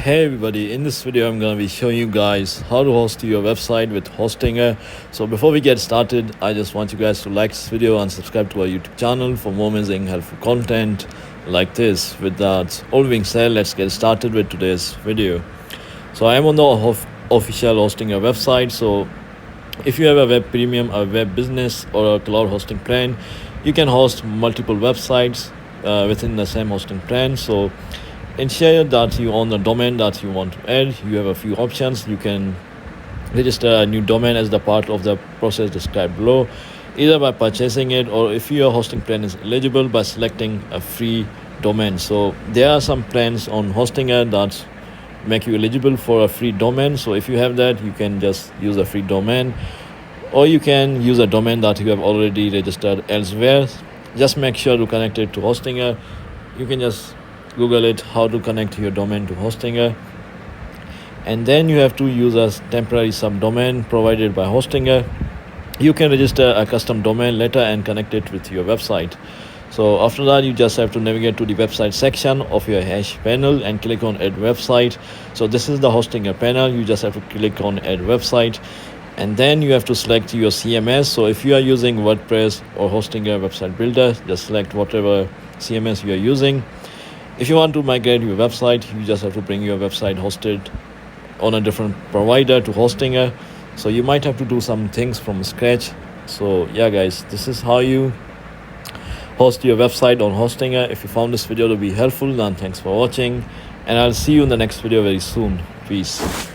Hey everybody, in this video I'm going to be showing you guys how to host your website with Hostinger. So before we get started, I just want you guys to like this video and subscribe to our YouTube channel for more amazing helpful content like this. With that all being said, let's get started with today's video. So I am on the official Hostinger website. So if you have a web premium, a web business, or a cloud hosting plan, you can host multiple websites within the same hosting plan. So ensure that you own the domain that you want to add. You have a few options. You can register a new domain as the part of the process described below, either by purchasing it, or if your hosting plan is eligible, by selecting a free domain. So there are some plans on Hostinger that make you eligible for a free domain. So if you have that, you can just use a free domain, or you can use a domain that you have already registered elsewhere. Just make sure to connect it to Hostinger. You can just Google it, how to connect your domain to Hostinger, and then you have to use a temporary subdomain provided by Hostinger. You can register a custom domain later and connect it with your website. So after that, you just have to navigate to the website section of your hash panel and click on add website. So this is the Hostinger panel. You just have to click on add website, and then you have to select your CMS. So if you are using WordPress or Hostinger website builder, just select whatever CMS you are using. If you want to migrate your website, you just have to bring your website hosted on a different provider to Hostinger. So you might have to do some things from scratch. So yeah guys, this is how you host your website on Hostinger. If you found this video to be helpful, then thanks for watching, and I'll see you in the next video very soon. Peace.